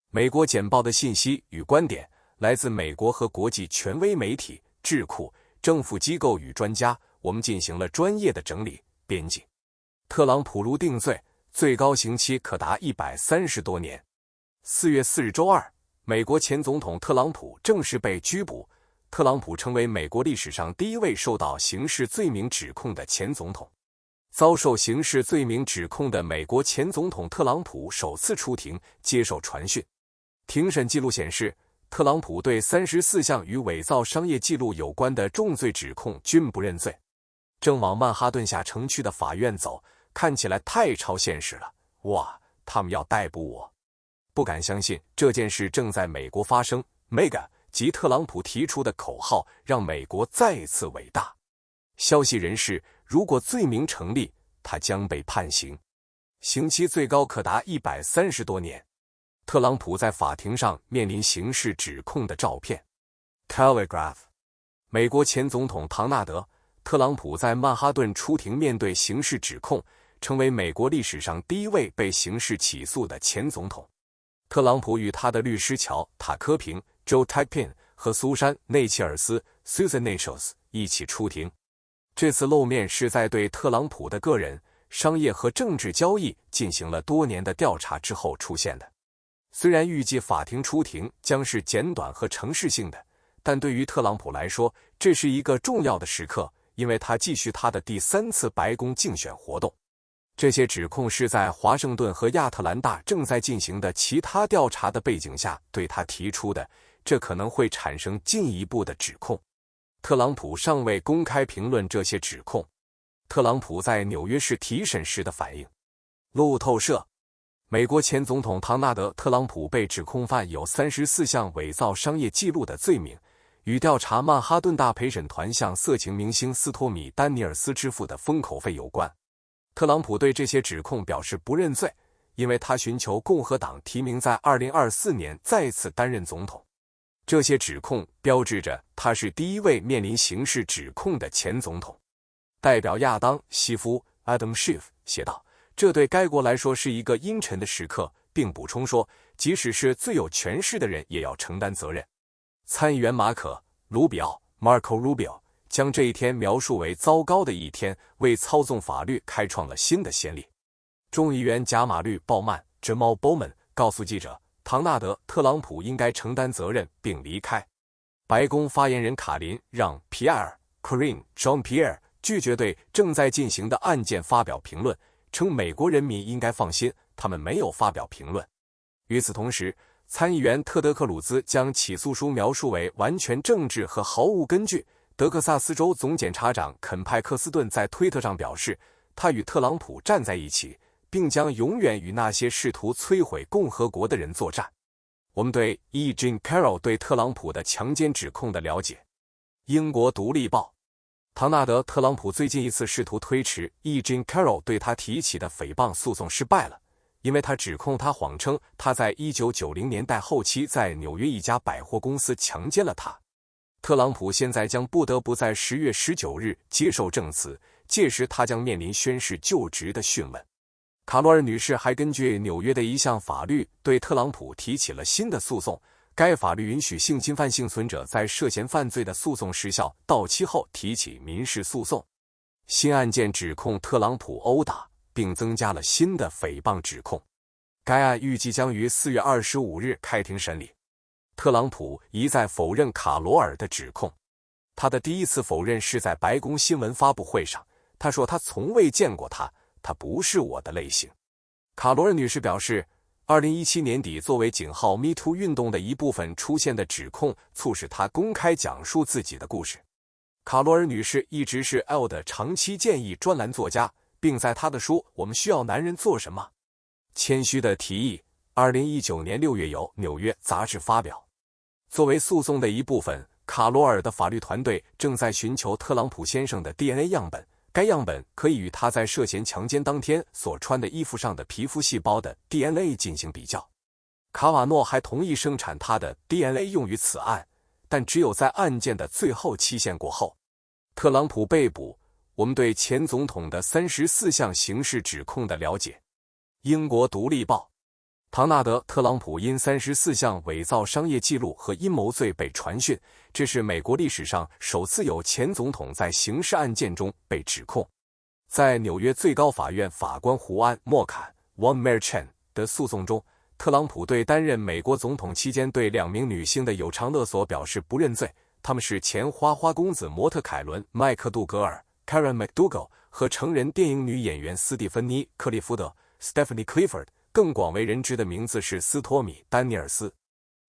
美国简报的信息与观点来自美国和国际权威媒体、智库、政府机构与专家，我们进行了专业的整理编辑。特朗普如定罪，最高刑期可达130多年。4月4日周二，美国前总统特朗普正式被拘捕。特朗普成为美国历史上第一位受到刑事罪名指控的前总统。遭受刑事罪名指控的美国前总统特朗普首次出庭接受传讯。庭审记录显示，特朗普对34项与伪造商业记录有关的重罪指控均不认罪。正往曼哈顿下城区的法院走，看起来太超现实了。哇，他们要逮捕我！不敢相信这件事正在美国发生。MEGA 及特朗普提出的口号让美国再次伟大。消息人士，如果罪名成立，他将被判刑，刑期最高可达130多年。特朗普在法庭上面临刑事指控的照片。Telegraph， 美国前总统唐纳德·特朗普在曼哈顿出庭面对刑事指控，成为美国历史上第一位被刑事起诉的前总统。特朗普与他的律师乔·塔科平 Joe Takpin 和苏珊·内切尔斯 Susan Nichols 一起出庭。这次露面是在对特朗普的个人、商业和政治交易进行了多年的调查之后出现的。虽然预计法庭出庭将是简短和程式性的，但对于特朗普来说，这是一个重要的时刻，因为他继续他的第3次白宫竞选活动。这些指控是在华盛顿和亚特兰大正在进行的其他调查的背景下对他提出的，这可能会产生进一步的指控。特朗普尚未公开评论这些指控。特朗普在纽约市提审时的反应。路透社，美国前总统唐纳德·特朗普被指控犯有34项伪造商业记录的罪名，与调查曼哈顿大陪审团向色情明星斯托米·丹尼尔斯支付的封口费有关。特朗普对这些指控表示不认罪，因为他寻求共和党提名在2024年再次担任总统。这些指控标志着他是第一位面临刑事指控的前总统。代表亚当·西夫 Adam Schiff 写道，这对该国来说是一个阴沉的时刻，并补充说，即使是最有权势的人也要承担责任。参议员马可·卢比奥 Marco Rubio 将这一天描述为糟糕的一天，为操纵法律开创了新的先例。众议员贾马律·鲍曼 Jamal Bowman 告诉记者，唐纳德·特朗普应该承担责任并离开。白宫发言人卡琳让皮埃尔 Karine Jean-Pierre 拒绝对正在进行的案件发表评论，称美国人民应该放心，他们没有发表评论。与此同时，参议员特德·克鲁兹将起诉书描述为完全政治和毫无根据。德克萨斯州总检察长肯派克斯顿在推特上表示，他与特朗普站在一起，并将永远与那些试图摧毁共和国的人作战。我们对 E. Jean Carroll 对特朗普的强奸指控的了解。英国独立报，唐纳德·特朗普最近一次试图推迟 E. Jean Carroll 对他提起的诽谤诉讼失败了，因为他指控他谎称他在1990年代后期在纽约一家百货公司强奸了他。特朗普现在将不得不在10月19日接受证词，届时他将面临宣誓就职的讯问。卡罗尔女士还根据纽约的一项法律对特朗普提起了新的诉讼，该法律允许性侵犯幸存者在涉嫌犯罪的诉讼时效到期后提起民事诉讼。新案件指控特朗普殴打，并增加了新的诽谤指控。该案预计将于4月25日开庭审理。特朗普一再否认卡罗尔的指控。他的第一次否认是在白宫新闻发布会上，他说他从未见过他，他不是我的类型。卡罗尔女士表示，2017年底作为井号 MeToo 运动的一部分出现的指控，促使她公开讲述自己的故事。卡罗尔女士一直是 Elle 的长期建议专栏作家，并在她的书《我们需要男人做什么？谦虚的提议》2019年6月由《纽约》杂志发表。作为诉讼的一部分，卡罗尔的法律团队正在寻求特朗普先生的 DNA 样本，该样本可以与他在涉嫌强奸当天所穿的衣服上的皮肤细胞的 DNA 进行比较。卡瓦诺还同意生产他的 DNA 用于此案，但只有在案件的最后期限过后。特朗普被捕，我们对前总统的34项刑事指控的了解。英国独立报，唐纳德·特朗普因34项伪造商业记录和阴谋罪被传讯，这是美国历史上首次有前总统在刑事案件中被指控。在纽约最高法院法官胡安·莫坎 （Juan Merchan） 的诉讼中，特朗普对担任美国总统期间对2名女性的有偿勒索表示不认罪，她们是前花花公子模特凯伦·麦克杜格尔 （Karen McDougal） 和成人电影女演员斯蒂芬妮·克利福德 （Stephanie Clifford）。更广为人知的名字是斯托米·丹尼尔斯。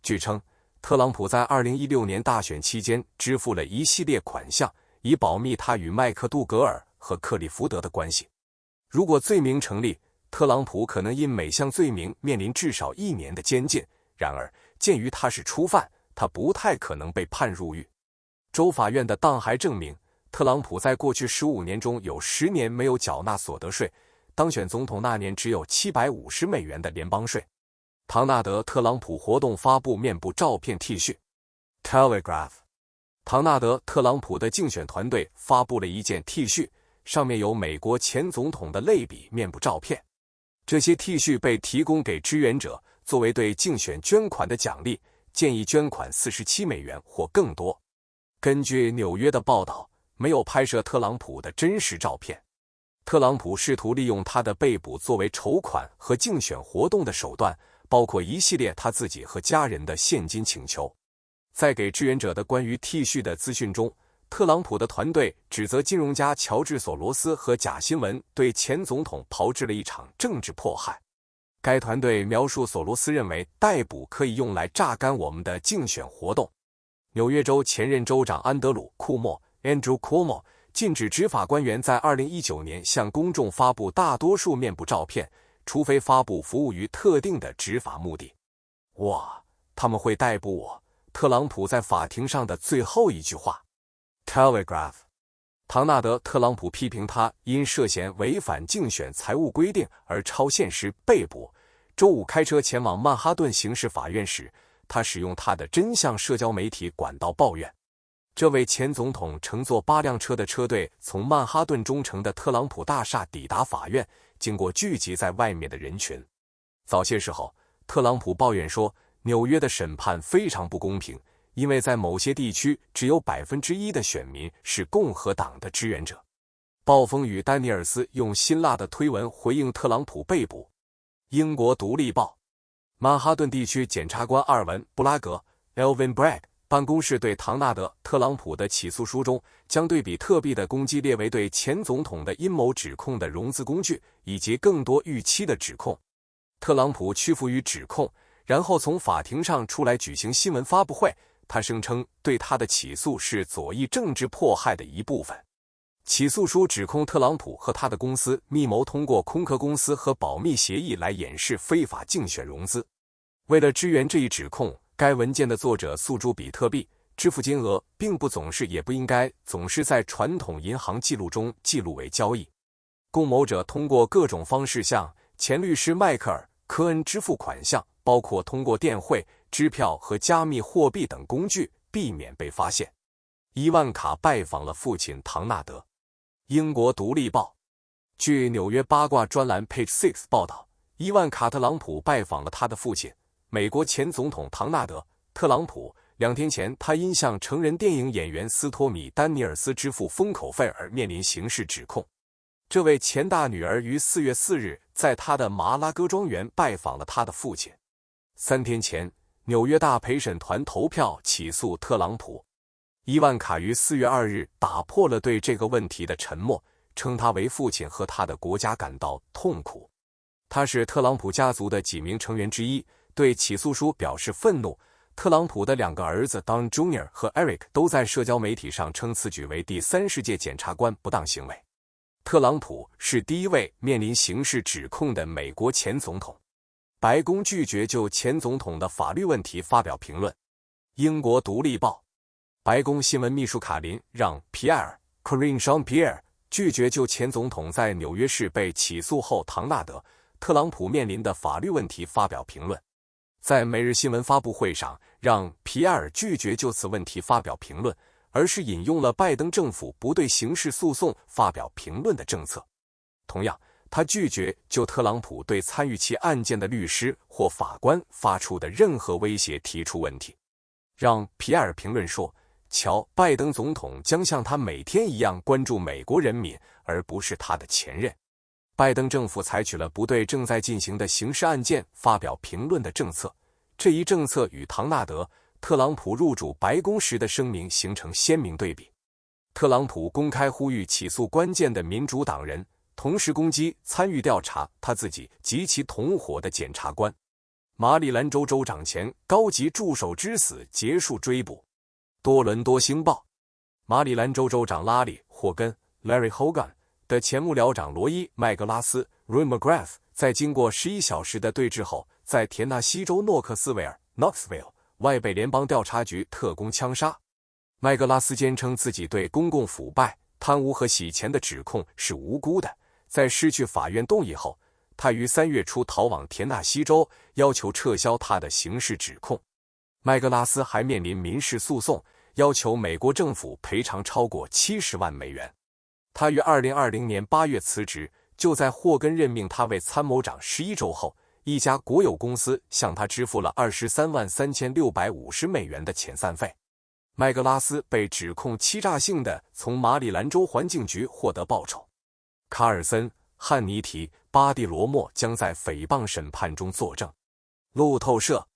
据称，特朗普在2016年大选期间支付了一系列款项，以保密他与麦克杜格尔和克利福德的关系。如果罪名成立，特朗普可能因每项罪名面临至少1年的监禁。然而，鉴于他是初犯，他不太可能被判入狱。州法院的档还证明，特朗普在过去15年中有10年没有缴纳所得税。当选总统那年只有$750的联邦税。唐纳德·特朗普活动发布面部照片 T 恤 Telegraph。 唐纳德·特朗普的竞选团队发布了一件 T 恤，上面有美国前总统的类比面部照片。这些 T 恤被提供给支援者作为对竞选捐款的奖励，建议捐款$47或更多。根据纽约的报道，没有拍摄特朗普的真实照片。特朗普试图利用他的被捕作为筹款和竞选活动的手段，包括一系列他自己和家人的现金请求。在给志愿者的关于 T 恤的资讯中，特朗普的团队指责金融家乔治·索罗斯和假新闻对前总统炮制了一场政治迫害。该团队描述索罗斯认为逮捕可以用来榨干我们的竞选活动。纽约州前任州长安德鲁·库莫 Andrew Cuomo禁止执法官员在2019年向公众发布大多数面部照片，除非发布服务于特定的执法目的。哇，他们会逮捕我！特朗普在法庭上的最后一句话。Telegraph。 唐纳德·特朗普批评他因涉嫌违反竞选财务规定而超限时被捕。周五开车前往曼哈顿刑事法院时，他使用他的真相社交媒体管道抱怨。这位前总统乘坐8辆车的车队从曼哈顿中城的特朗普大厦抵达法院，经过聚集在外面的人群。早些时候，特朗普抱怨说，纽约的审判非常不公平，因为在某些地区只有1%的选民是共和党的支援者。暴风雨丹尼尔斯用辛辣的推文回应特朗普被捕。英国独立报。曼哈顿地区检察官阿尔文·布拉格 Elvin Bragg办公室对唐纳德·特朗普的起诉书中，将对比特币的攻击列为对前总统的阴谋指控的融资工具，以及更多预期的指控。特朗普屈服于指控，然后从法庭上出来举行新闻发布会。他声称对他的起诉是左翼政治迫害的一部分。起诉书指控特朗普和他的公司密谋通过空壳公司和保密协议来掩饰非法竞选融资。为了支援这一指控，该文件的作者诉诸比特币支付金额并不总是也不应该总是在传统银行记录中记录为交易。共谋者通过各种方式向前律师迈克尔·科恩支付款项，包括通过电汇、支票和加密货币等工具，避免被发现。伊万卡拜访了父亲唐纳德。英国独立报。据纽约八卦专栏 Page 6报道，伊万卡·特朗普拜访了他的父亲美国前总统唐纳德·特朗普。2天前，他因向成人电影演员斯托米·丹尼尔斯支付封口费而面临刑事指控。这位前大女儿于4月4日在他的马拉戈庄园拜访了他的父亲。3天前，纽约大陪审团投票起诉特朗普。伊万卡于4月2日打破了对这个问题的沉默，称他为父亲和他的国家感到痛苦。他是特朗普家族的几名成员之一，对起诉书表示愤怒。特朗普的2个儿子 Don Jr. 和 Eric 都在社交媒体上称此举为第30届检察官不当行为。特朗普是第一位面临刑事指控的美国前总统。白宫拒绝就前总统的法律问题发表评论。英国独立报。白宫新闻秘书卡琳让皮埃尔 Karine Jean-Pierre 拒绝就前总统在纽约市被起诉后唐纳德·特朗普面临的法律问题发表评论。在每日新闻发布会上，让皮埃尔拒绝就此问题发表评论，而是引用了拜登政府不对刑事诉讼发表评论的政策。同样，他拒绝就特朗普对参与其案件的律师或法官发出的任何威胁提出问题。让皮埃尔评论说，瞧，拜登总统将像他每天一样关注美国人民，而不是他的前任。拜登政府采取了不对正在进行的刑事案件发表评论的政策，这一政策与唐纳德·特朗普入主白宫时的声明形成鲜明对比。特朗普公开呼吁起诉关键的民主党人，同时攻击参与调查他自己及其同伙的检察官。马里兰州州长前高级助手之死结束追捕。多伦多星报，马里兰州州长拉里·霍根 （Larry Hogan） 的前幕僚长罗伊·麦格拉斯 （Roy McGrath） 在经过11小时的对峙后，在田纳西州诺克斯维尔 （Knoxville） 外被联邦调查局特工枪杀。麦格拉斯坚称自己对公共腐败、贪污和洗钱的指控是无辜的。在失去法院动议后，他于3月初逃往田纳西州，要求撤销他的刑事指控。麦格拉斯还面临民事诉讼，要求美国政府赔偿超过70万美元。他于2020年8月辞职，就在霍根任命他为参谋长11周后，一家国有公司向他支付了23万3650美元的遣散费。麦格拉斯被指控欺诈性地从马里兰州环境局获得报酬。卡尔森、汉尼提、巴蒂罗莫将在诽谤审判中作证。路透社，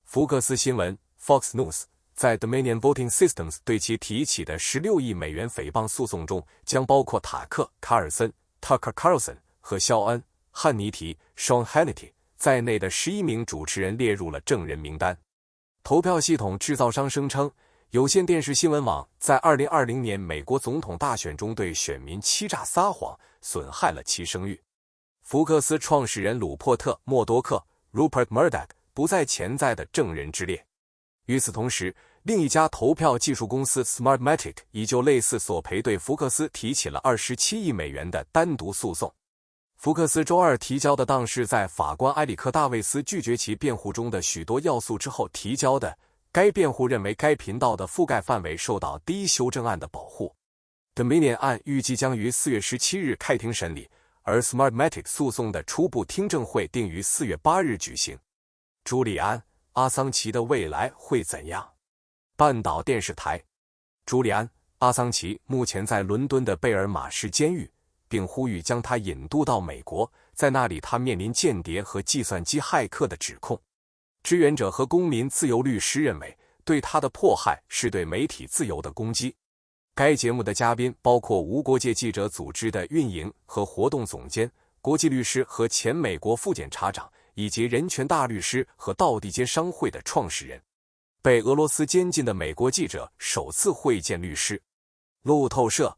福克斯新闻 Fox News 在 Dominion Voting Systems 对其提起的16亿美元诽谤诉讼中，将包括塔克·卡尔森 Tucker Carlson 和肖恩·汉尼提 Sean Hannity 在内的11名主持人列入了证人名单。投票系统制造商声称，有线电视新闻网在2020年美国总统大选中对选民欺诈撒谎，损害了其声誉。福克斯创始人鲁珀特·默多克 Rupert Murdoch 不在潜在的证人之列。与此同时，另一家投票技术公司 Smartmatic 已就类似索赔对福克斯提起了27亿美元的单独诉讼。福克斯周二提交的档是在法官埃里克·大卫斯拒绝其辩护中的许多要素之后提交的。该辩护认为该频道的覆盖范围受到第一修正案的保护。Dominion 案预计将于4月17日开庭审理，而 Smartmatic 诉讼的初步听证会定于4月8日举行。朱利安·阿桑奇的未来会怎样？半岛电视台，朱利安·阿桑奇目前在伦敦的贝尔马什监狱，并呼吁将他引渡到美国，在那里他面临间谍和计算机骇客的指控。支援者和公民自由律师认为，对他的迫害是对媒体自由的攻击。该节目的嘉宾包括无国界记者组织的运营和活动总监、国际律师和前美国副检察长，以及人权大律师和道地街商会的创始人。被俄罗斯监禁的美国记者首次会见律师。路透社，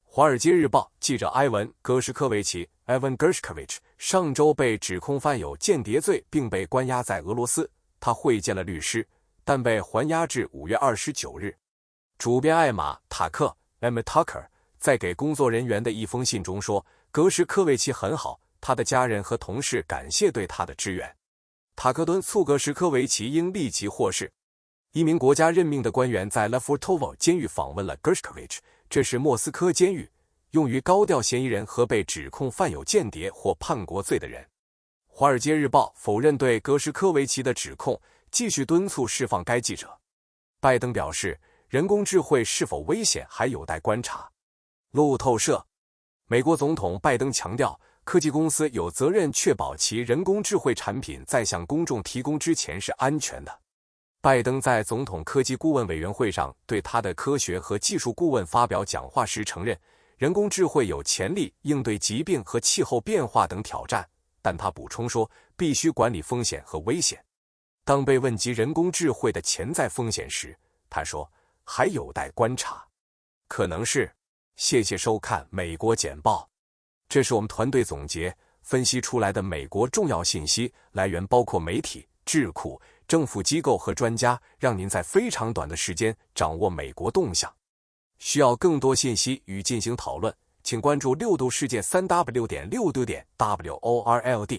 华尔街日报记者埃文·戈什科维奇 Evan Gershkovich 上周被指控犯有间谍罪，并被关押在俄罗斯。他会见了律师，但被还押至5月29日。主编艾玛·塔克 Emma Tucker 在给工作人员的一封信中说，格什科维奇很好，他的家人和同事感谢对他的支援。塔克敦促格什科维奇应立即获释。一名国家任命的官员在 Lefortovo 监狱访问了 Gershkovich， 这是莫斯科监狱，用于高调嫌疑人和被指控犯有间谍或叛国罪的人。华尔街日报否认对格什科维奇的指控，继续敦促释放该记者。拜登表示，人工智慧是否危险还有待观察。路透社，美国总统拜登强调，科技公司有责任确保其人工智慧产品在向公众提供之前是安全的。拜登在总统科技顾问委员会上对他的科学和技术顾问发表讲话时承认，人工智慧有潜力应对疾病和气候变化等挑战，但他补充说，必须管理风险和危险。当被问及人工智慧的潜在风险时，他说，还有待观察，可能是。谢谢收看美国简报，这是我们团队总结分析出来的美国重要信息，来源包括媒体、智库、政府机构和专家，让您在非常短的时间掌握美国动向。需要更多信息与进行讨论，请关注6度世界3w.6度.world。